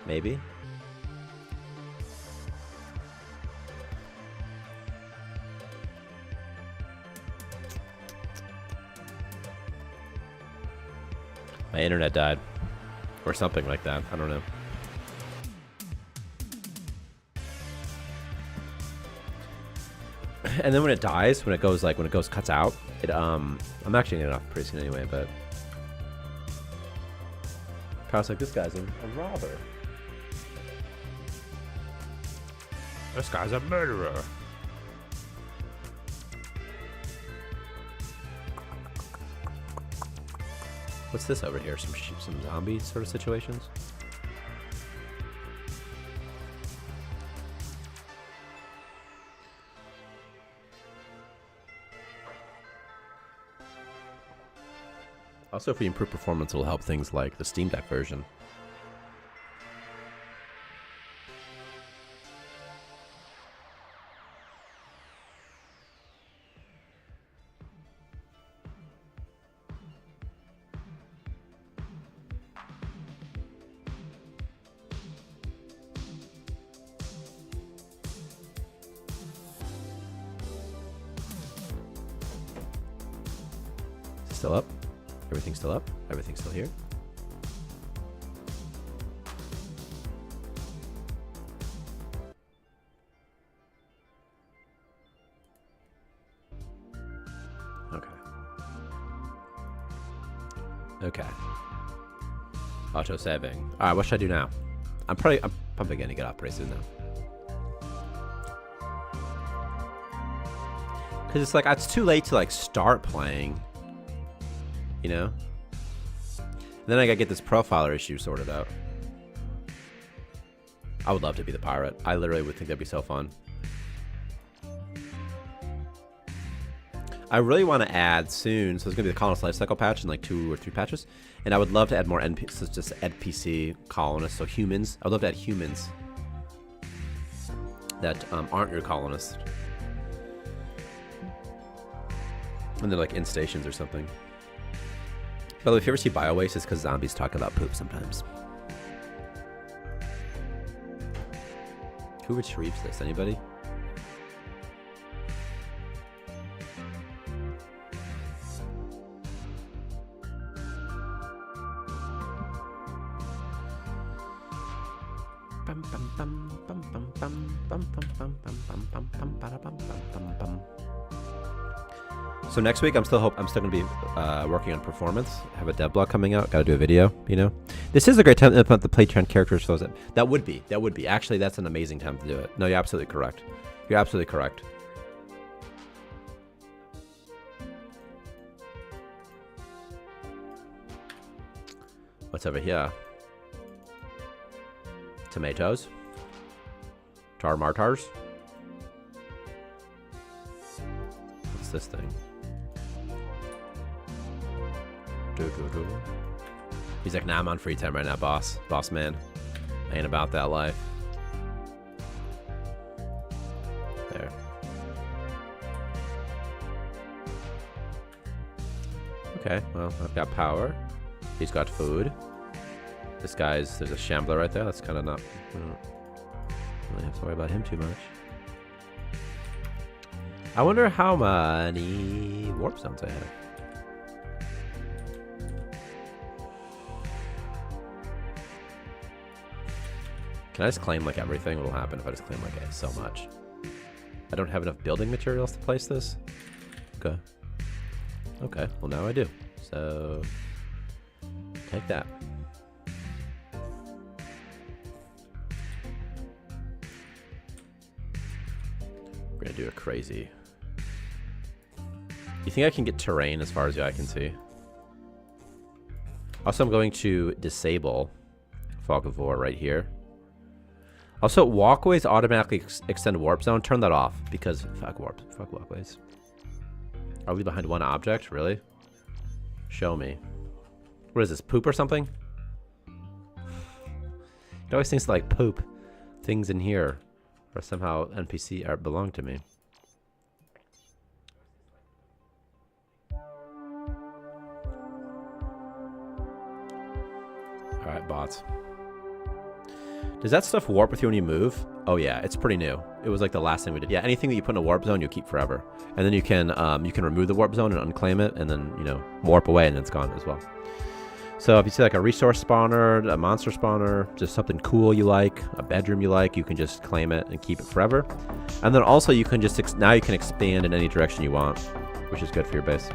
Maybe. My internet died. Or something like that. I don't know. And then when it dies, when it goes cuts out, it I'm actually gonna get off pretty soon anyway, but Kyle's like, this guy's a robber. This guy's a murderer. What's this over here? Some zombie sort of situations? Also, if we improve performance, it'll help things like the Steam Deck version. Still up? Everything's still up? Everything's still here? Okay. Okay. Auto saving. Alright, what should I do now? I'm probably gonna get up pretty soon now. Cause it's like it's too late to like start playing. You know? And then I gotta get this profiler issue sorted out. I would love to be the pirate. I literally would think that'd be so fun. I really want to add soon, so there's gonna be the colonist lifecycle patch in like 2 or 3 patches, and I would love to add more NPC, just NPC colonists, so humans. I would love to add humans that aren't your colonists, and they're like in stations or something. By the way, if you ever see bio-waste, it's because zombies talk about poop sometimes. Who retrieves this? Anybody? So next week, I'm still gonna be working on performance. Have a dev blog coming out. Got to do a video. You know, this is a great time to implement the playtrend characters for those. That would be. Actually, that's an amazing time to do it. No, you're absolutely correct. You're absolutely correct. What's over here? Tomatoes. Tarmartars. What's this thing? He's like, nah, I'm on free time right now, boss. Boss man. I ain't about that life. There. Okay, well, I've got power. He's got food. This guy's, there's a shambler right there. That's kind of not, I don't really have to worry about him too much. I wonder how many warp zones I have. Can I just claim like everything? What will happen if I just claim like so much? I don't have enough building materials to place this? Okay. Okay, well now I do. So, take that. We're gonna do a crazy. You think I can get terrain as far as the eye can see? Also, I'm going to disable Fog of War right here. Also, walkways automatically extend warp zone. Turn that off because fuck walkways. Are we behind one object? Really? Show me. What is this? Poop or something? It always thinks like poop. Things in here are somehow NPC or belong to me. All right, bots. Does that stuff warp with you when you move? Oh yeah, it's pretty new. It was like the last thing we did. Yeah, anything that you put in a warp zone, you'll keep forever. And then you can remove the warp zone and unclaim it, and then, you know, warp away, and then it's gone as well. So if you see like a resource spawner, a monster spawner, just something cool you like, a bedroom you like, you can just claim it and keep it forever. And then also you can just, now you can expand in any direction you want, which is good for your base.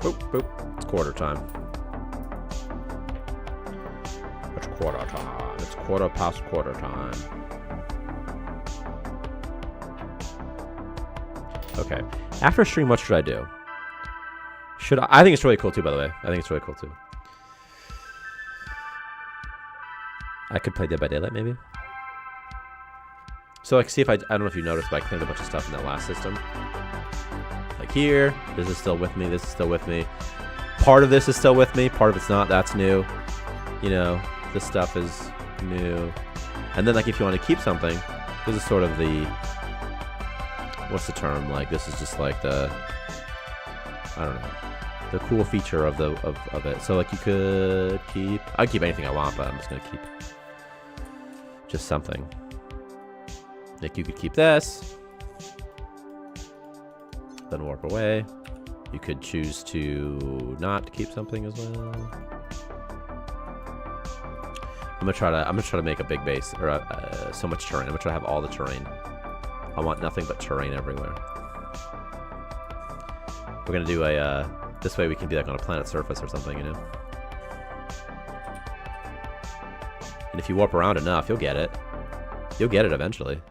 Boop, boop. It's quarter time. It's quarter time. It's quarter past quarter time. Okay. After stream, what should I do? I think it's really cool too, by the way. I think it's really cool too. I could play Dead by Daylight, maybe. So, like, see if I don't know if you noticed, but I cleared a bunch of stuff in that last system. Like here, this is still with me, this is still with me. Part of this is still with me, part of it's not, that's new. You know, this stuff is new. And then, like, if you want to keep something, this is sort of the... What's the term? Like, this is just like the... I don't know. The cool feature of it. So, like, you could keep... I can keep anything I want, but I'm just going to keep... just something. Like, you could keep this. Then warp away. You could choose to not keep something as well. I'm gonna try to make a big base, or so much terrain. I'm gonna try to have all the terrain. I want nothing but terrain everywhere. We're gonna do a this way we can be like on a planet surface or something, you know. And if you warp around enough, you'll get it. You'll get it eventually.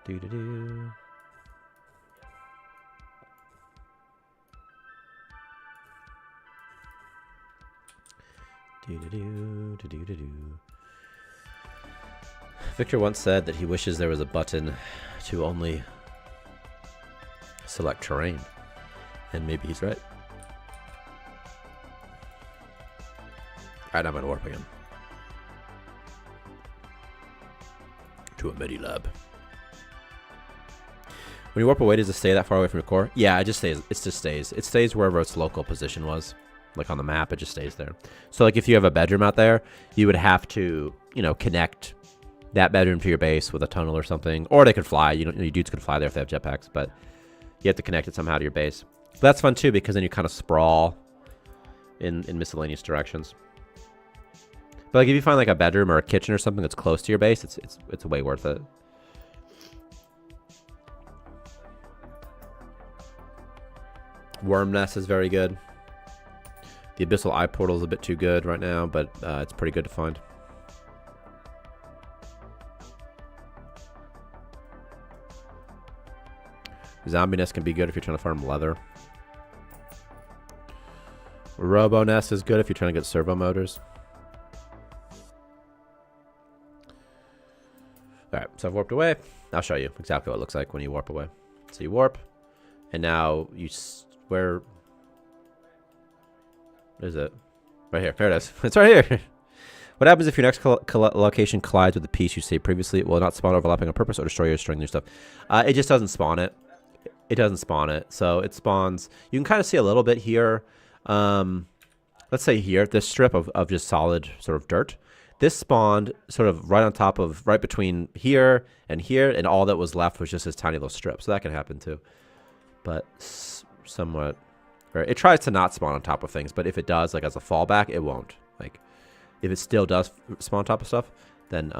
Do-do-do. Do-do-do, do-do-do-do. Victor once said that he wishes there was a button to only select terrain. And maybe he's right. Alright, I'm gonna warp again. To a Medilab. When you warp away, does it stay that far away from your core? Yeah, it just stays. It just stays. It stays wherever its local position was. Like on the map, it just stays there. So like if you have a bedroom out there, you would have to, you know, connect that bedroom to your base with a tunnel or something. Or they could fly. You know, your dudes could fly there if they have jetpacks, but you have to connect it somehow to your base. So that's fun too, because then you kind of sprawl in miscellaneous directions. But like if you find like a bedroom or a kitchen or something that's close to your base, it's way worth it. Worm Nest is very good. The Abyssal Eye Portal is a bit too good right now, but it's pretty good to find. Zombie Nest can be good if you're trying to farm leather. Robo Nest is good if you're trying to get servo motors. Alright, so I've warped away. I'll show you exactly what it looks like when you warp away. So you warp, and now you... Where is it? Right here. There it is. It's right here. What happens if your next location collides with the piece you saved previously? It will not spawn overlapping on purpose or destroy your destroying your stuff. It just doesn't spawn it. It doesn't spawn it. So it spawns. You can kind of see a little bit here. Let's say here, this strip of just solid sort of dirt. This spawned sort of right on top of, right between here, and all that was left was just this tiny little strip. So that can happen too. But somewhat, or it tries to not spawn on top of things, but if it does, like as a fallback, it won't. Like if it still does spawn on top of stuff, then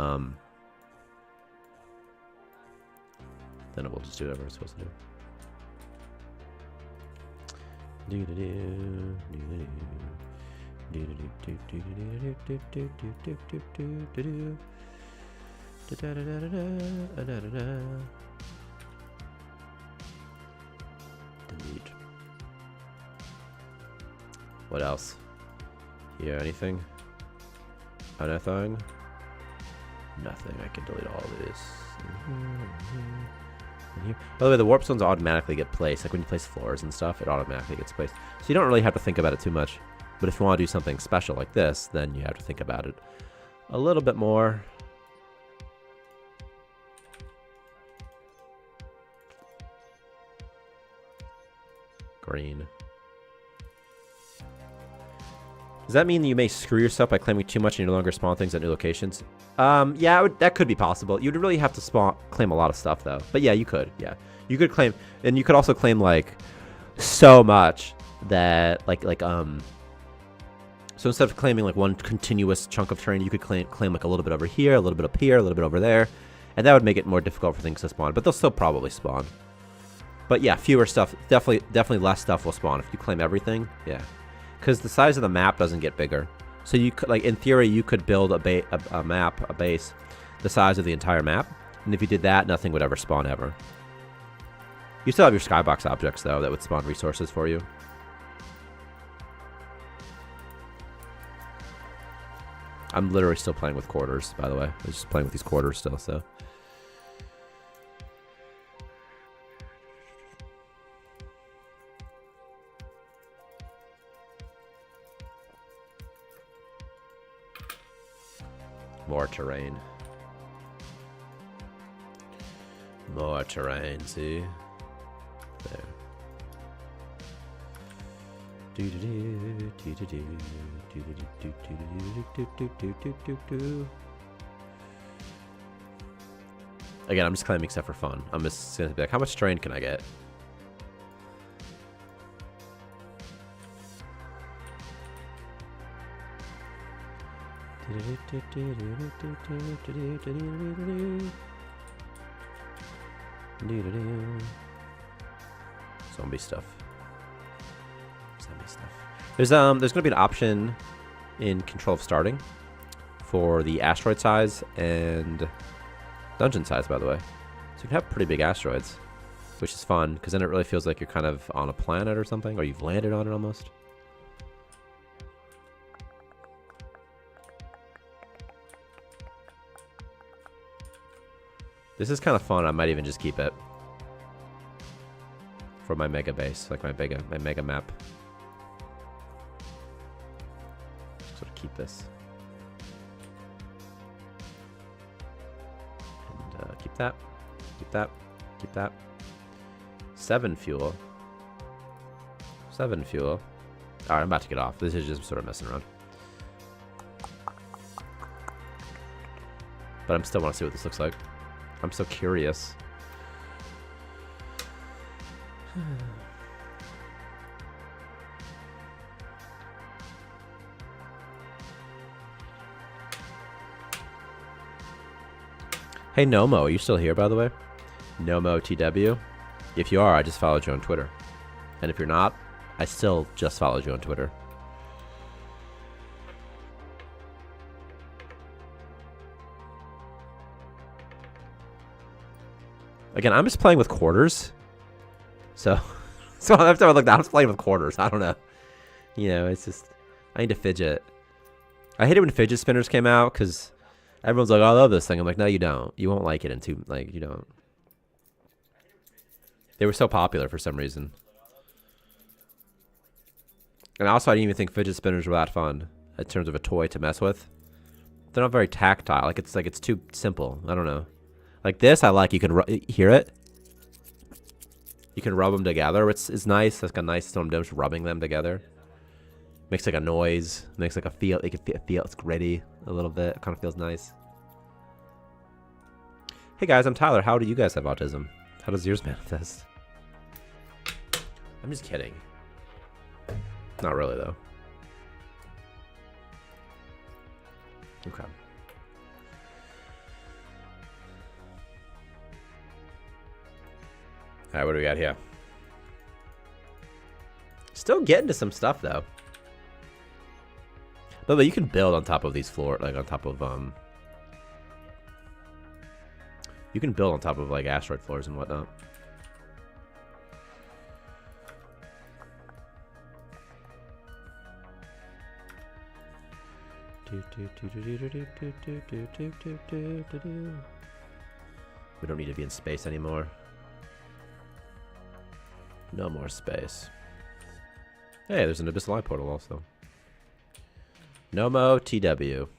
it will just do whatever it's supposed to do. Delete. What else? Here, anything? Anything? Nothing. I can delete all of this. By the way, the warp zones automatically get placed. Like when you place floors and stuff, it automatically gets placed. So you don't really have to think about it too much. But if you want to do something special like this, then you have to think about it a little bit more. Green. Does that mean you may screw yourself by claiming too much and you no longer spawn things at new locations? Yeah, that could be possible. You'd really have to claim a lot of stuff, though. But yeah, you could. Yeah, you could claim, and you could also claim like so much that so instead of claiming like one continuous chunk of terrain, you could claim like a little bit over here, a little bit up here, a little bit over there, and that would make it more difficult for things to spawn. But they'll still probably spawn. But yeah, fewer stuff. Definitely less stuff will spawn if you claim everything. Yeah. Because the size of the map doesn't get bigger, so you could, like in theory, you could build a base, the size of the entire map, and if you did that, nothing would ever spawn ever. You still have your skybox objects though that would spawn resources for you. I'm literally still playing with quarters, by the way. I'm just playing with these quarters still, so. More terrain. More terrain, see? There. Again, I'm just claiming stuff for fun. I'm just gonna be like, how much terrain can I get? Zombie stuff. Zombie stuff. There's gonna be an option in control of starting for the asteroid size and dungeon size, by the way. So you can have pretty big asteroids, which is fun because then it really feels like you're kind of on a planet or something, or you've landed on it almost. This is kind of fun. I might even just keep it for my mega base, like my mega map. Sort of keep this. And keep that. Keep that. Keep that. 7 fuel. 7 fuel. Alright, I'm about to get off. This is just sort of messing around. But I still want to see what this looks like. I'm so curious. Hey Nomo, are you still here, by the way? Nomo TW. If you are, I just followed you on Twitter. And if you're not, I still just followed you on Twitter. Again, I'm just playing with quarters. So every time I look down, I'm just playing with quarters. I don't know. You know, it's just, I need to fidget. I hate it when fidget spinners came out because everyone's like, oh, I love this thing. I'm like, no, you don't. You won't like it you don't. They were so popular for some reason. And also, I didn't even think fidget spinners were that fun in terms of a toy to mess with. They're not very tactile. Like it's too simple. I don't know. Like this, I like. You can hear it. You can rub them together. It's nice. That's got nice. So I'm just rubbing them together. Makes like a noise. Makes like a feel. You can feel it's gritty a little bit. It kind of feels nice. Hey guys, I'm Tyler. How do you guys have autism? How does yours manifest? I'm just kidding. Not really though. Okay. Alright, what do we got here? Still getting to some stuff though. But you can build on top of these floors, like on top of you can build on top of like asteroid floors and whatnot. We don't need to be in space anymore. No more space. Hey, there's an Abyssal Eye portal also. Nomo TW.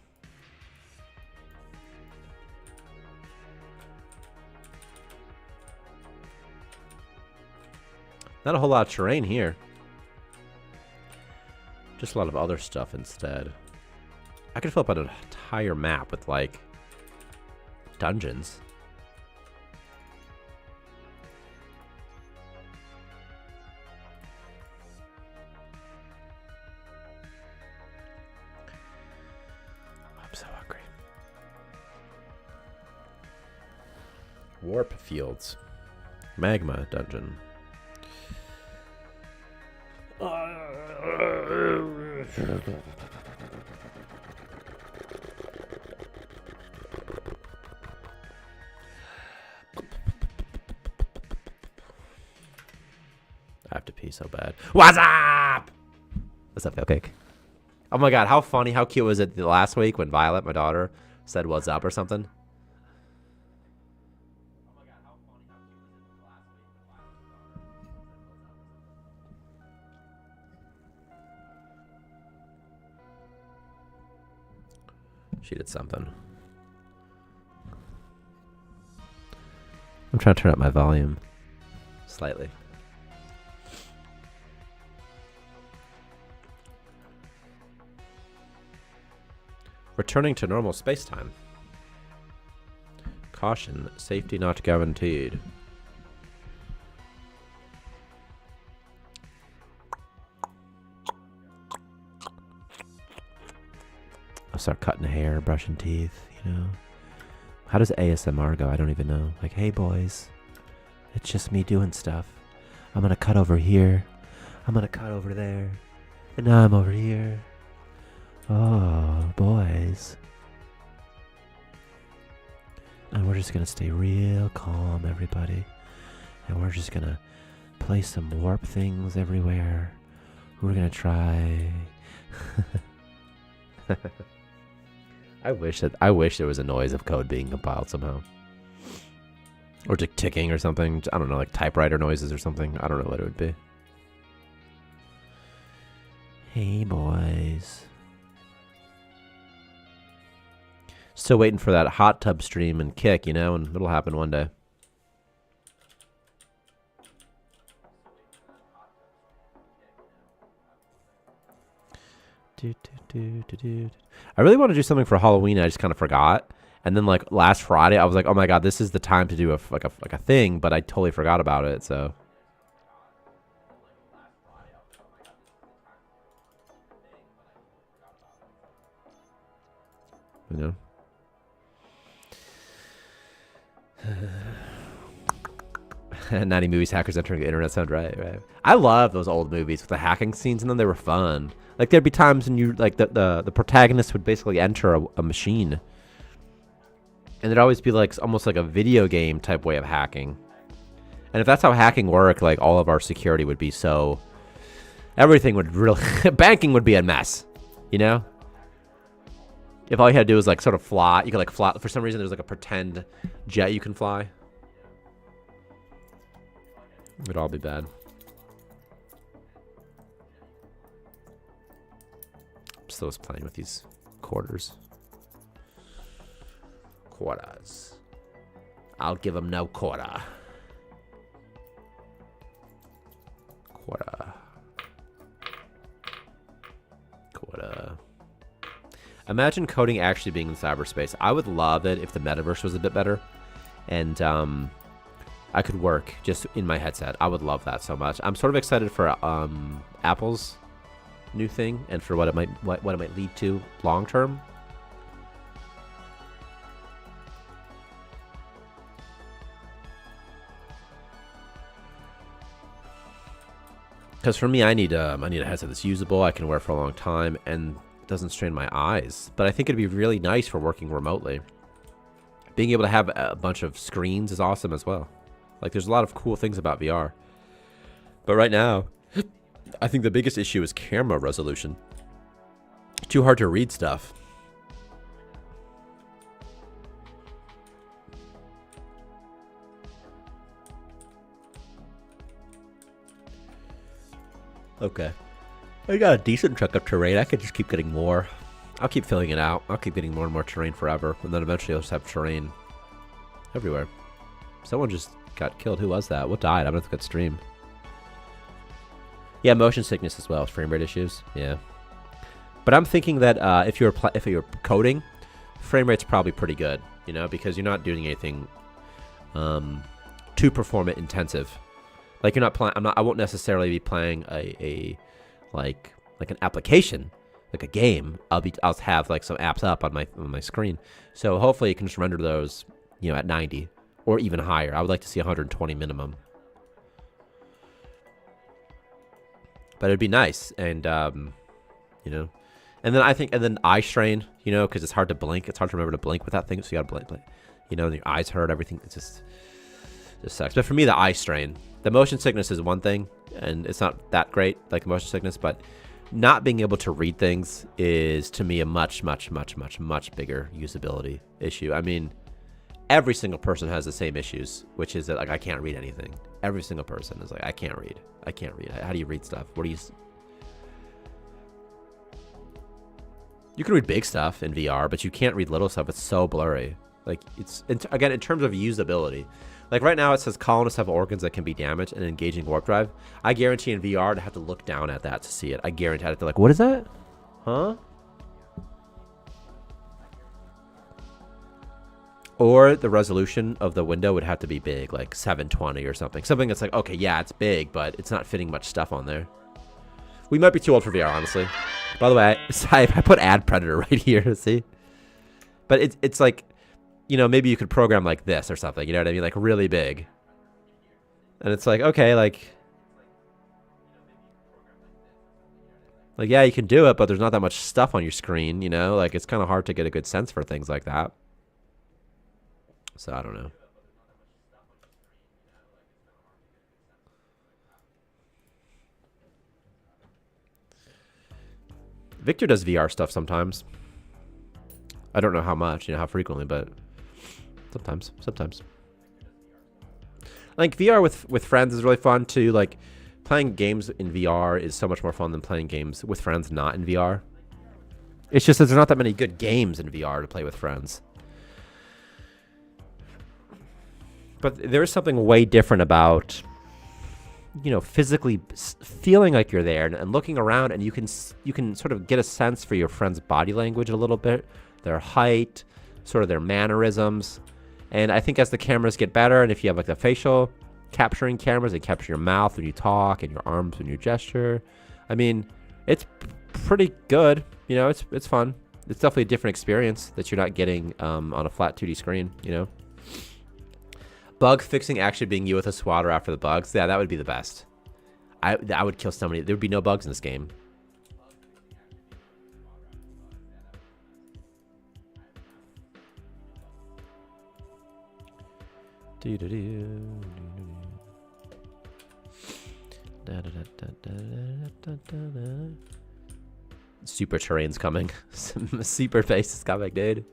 Not a whole lot of terrain here. Just a lot of other stuff instead. I could fill up an entire map with, like, dungeons. I'm so hungry. Warp fields. Magma dungeon. I have to pee so bad. What's up? What's up, Cupcake? Oh my god, how funny, how cute was it last week when Violet, my daughter, said what's up or something? She did something. I'm trying to turn up my volume slightly. Returning to normal space-time. Caution, safety not guaranteed. I'll start cutting hair, brushing teeth, you know. How does ASMR go? I don't even know. Like, hey boys, it's just me doing stuff. I'm gonna cut over here. I'm gonna cut over there. And now I'm over here. Oh, boys. And we're just gonna stay real calm, everybody. And we're just gonna place some warp things everywhere. We're gonna try. I wish there was a noise of code being compiled somehow. Or just ticking or something. I don't know, like typewriter noises or something. I don't know what it would be. Hey, boys. Still waiting for that hot tub stream and kick, you know, and it'll happen one day. I really want to do something for Halloween. I just kind of forgot. And then, like, last Friday, I was like, oh my god, this is the time to do a thing, but I totally forgot about it, so. You know? 90 movies, hackers entering the internet sound right. I love those old movies with the hacking scenes in them. They were fun. Like, there'd be times when you, like, the protagonist would basically enter a machine. And there'd always be, like, almost like a video game type way of hacking. And if that's how hacking worked, like, all of our security would be so... Everything would really... banking would be a mess, you know? If all you had to do was, like, sort of fly. You could, like, fly. For some reason, there's, like, a pretend jet you can fly. It'd all be bad. I'm still just playing with these quarters. Quarters. I'll give him no quarter. Quarter. Imagine coding actually being in cyberspace. I would love it if the metaverse was a bit better. And I could work just in my headset. I would love that so much. I'm sort of excited for Apple's new thing and for what it might lead to long term. Because for me, I need a headset that's usable, I can wear for a long time, and doesn't strain my eyes. But I think it'd be really nice for working remotely. Being able to have a bunch of screens is awesome as well. Like, there's a lot of cool things about VR. But right now, I think the biggest issue is camera resolution. Too hard to read stuff. Okay. I got a decent chunk of terrain. I could just keep getting more. I'll keep filling it out. I'll keep getting more and more terrain forever. And then eventually I'll just have terrain everywhere. Someone just got killed. Who was that? What died? I'm going to look at stream. Yeah, motion sickness as well, frame rate issues. Yeah. But I'm thinking that if you're coding, frame rate's probably pretty good, you know, because you're not doing anything too performance intensive. Like you're not playing. I won't necessarily be playing a like an application, like a game. I'll have like some apps up on my screen. So hopefully you can just render those, you know, at 90 or even higher. I would like to see 120 minimum. But it'd be nice, and you know, and then eye strain, you know, because it's hard to blink. It's hard to remember to blink with that thing, so you gotta blink. You know, and your eyes hurt. Everything. It just sucks. But for me, the eye strain, the motion sickness is one thing, and it's not that great, like motion sickness. But not being able to read things is, to me, a much bigger usability issue. I mean, every single person has the same issues, which is that like I can't read anything. Every single person is like, I can't read. How do you read stuff? What do you? You can read big stuff in VR, but you can't read little stuff. It's so blurry. Like it's again in terms of usability. Like right now it says colonists have organs that can be damaged and engaging warp drive. I guarantee in VR to have to look down at that to see it. I guarantee I have to like, what is that? Huh? Or the resolution of the window would have to be big, like 720 or something. Something that's like, okay, yeah, it's big, but it's not fitting much stuff on there. We might be too old for VR, honestly. By the way, I put Ad Predator right here, see? But it's like, you know, maybe you could program like this or something, you know what I mean? Like really big. And it's like, okay, like yeah, you can do it, but there's not that much stuff on your screen, you know? Like it's kind of hard to get a good sense for things like that. So I don't know. Victor does VR stuff sometimes. I don't know how much, you know, how frequently, but sometimes. Like VR with friends is really fun too. Like playing games in VR is so much more fun than playing games with friends not in VR. It's just that there's not that many good games in VR to play with friends. But there is something way different about, you know, physically feeling like you're there and looking around, and you can sort of get a sense for your friend's body language a little bit, their height, sort of their mannerisms. And I think as the cameras get better, and if you have like the facial capturing cameras, they capture your mouth when you talk and your arms when you gesture. I mean, it's pretty good. You know, it's fun. It's definitely a different experience that you're not getting on a flat 2D screen, you know. Bug fixing actually being you with a swatter after the bugs. Yeah, that would be the best. I would kill somebody. There would be no bugs in this game. Super terrain's coming. Super face is coming, dude.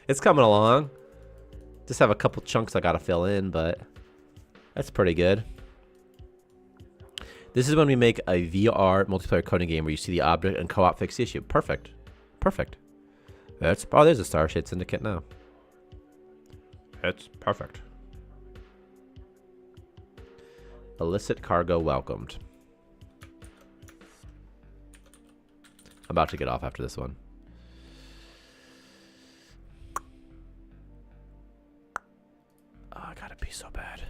It's coming along. Just have a couple chunks I gotta fill in, but that's pretty good. This is when we make a VR multiplayer coding game where you see the object and co-op fix the issue. Perfect. That's there's a Starshade Syndicate now. It's perfect. Illicit cargo welcomed. I'm about to get off after this one. Oh, I gotta pee so bad.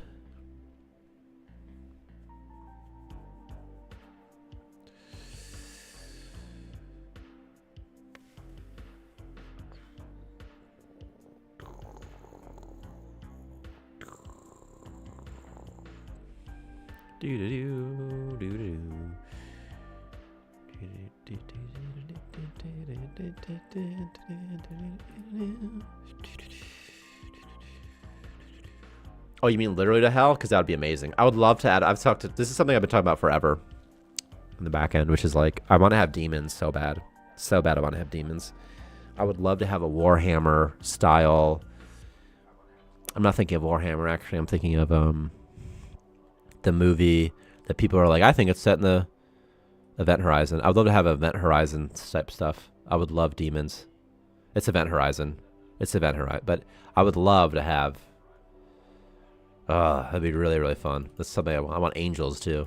Oh, you mean literally to hell? Because that would be amazing. I would love to add. This is something I've been talking about forever in the back end, which is like, I want to have demons so bad. So bad I want to have demons. I would love to have a Warhammer style. I'm not thinking of Warhammer, actually. I'm thinking of the movie that people are like, I think it's set in the Event Horizon. I would love to have Event Horizon type stuff. I would love demons. It's Event Horizon. But I would love to have... that'd be really, really fun. That's something I want angels too.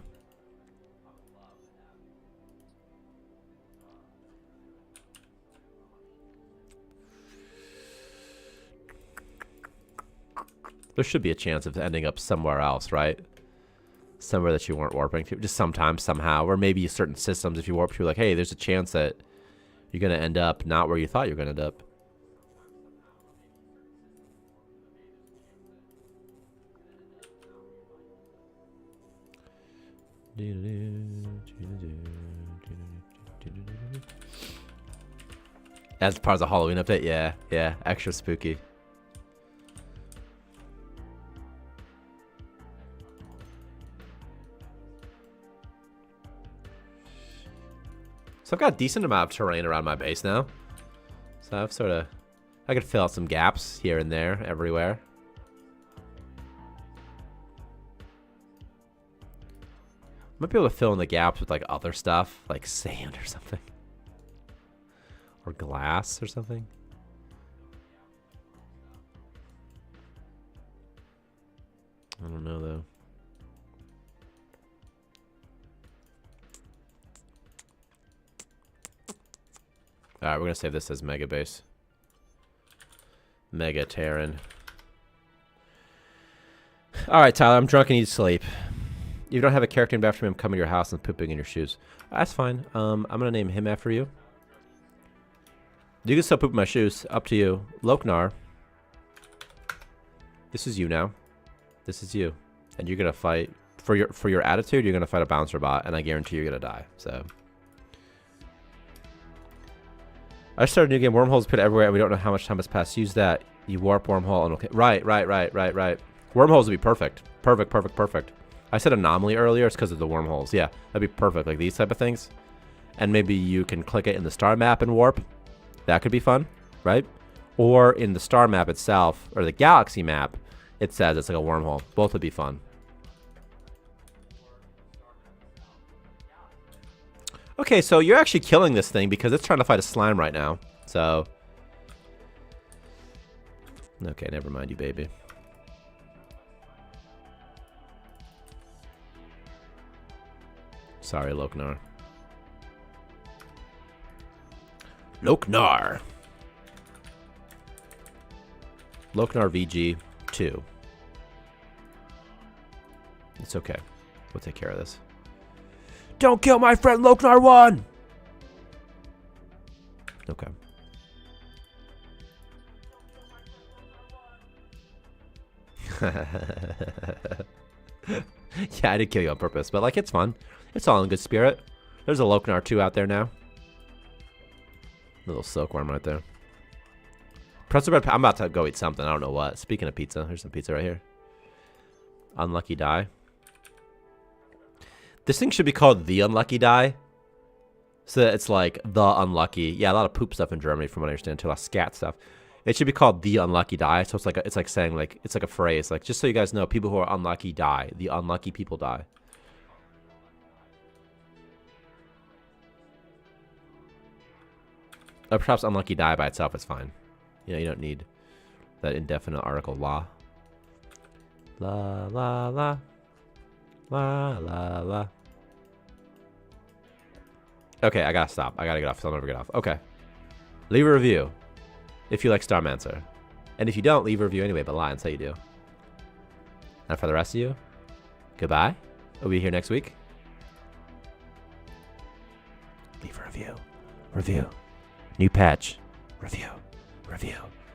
There should be a chance of ending up somewhere else, right? Somewhere that you weren't warping to. Just sometimes, somehow. Or maybe certain systems, if you warp to, like, hey, there's a chance that you're going to end up not where you thought you were going to end up. As part of the Halloween update, yeah, yeah, extra spooky. So I've got a decent amount of terrain around my base now. So I've sort of, I could fill out some gaps here and there, everywhere. Might be able to fill in the gaps with like other stuff, like sand or something. Or glass or something. I don't know though. Alright, we're gonna save this as Mega Base. Mega Terran. Alright, Tyler, I'm drunk and need sleep. If you don't have a character named after me, I'm coming to your house and pooping in your shoes. That's fine. I'm gonna name him after you. You can still poop in my shoes. Up to you. Loknar. This is you now. This is you. And you're gonna fight for your attitude, you're gonna fight a bouncer bot, and I guarantee you're gonna die. So I started a new game. Wormholes put everywhere, and we don't know how much time has passed. Use that. You warp wormhole and okay. Right. Wormholes would be perfect. Perfect. I said anomaly earlier. It's because of the wormholes. Yeah, that'd be perfect. Like these type of things. And maybe you can click it in the star map and warp. That could be fun, right? Or in the star map itself, or the galaxy map, it says it's like a wormhole. Both would be fun. Okay, so you're actually killing this thing because it's trying to fight a slime right now. So, okay, never mind you, baby. Sorry, Loknar. Loknar VG 2. It's okay. We'll take care of this. Don't kill my friend Loknar 1! Okay. Yeah, I did kill you on purpose, but like it's fun. It's all in good spirit. There's a Loknar 2 out there now. Little silkworm right there. Pretzel bread. I'm about to go eat something. I don't know what. Speaking of pizza, there's some pizza right here. Unlucky die. This thing should be called the Unlucky Die. So it's like the unlucky. Yeah, a lot of poop stuff in Germany, from what I understand, too. A lot of scat stuff. It should be called the Unlucky Die. So it's like saying like it's like a phrase. Like just so you guys know, people who are unlucky die. The unlucky people die. Or perhaps unlucky die by itself is fine. You know, you don't need that indefinite article la. La la la. La la la. Okay, I gotta stop. I gotta get off. I'll never get off. Okay. Leave a review if you like Starmancer. And if you don't, leave a review anyway, but lie and say you do. And for the rest of you, goodbye. We'll be here next week. Leave a review. Review. New patch. Review.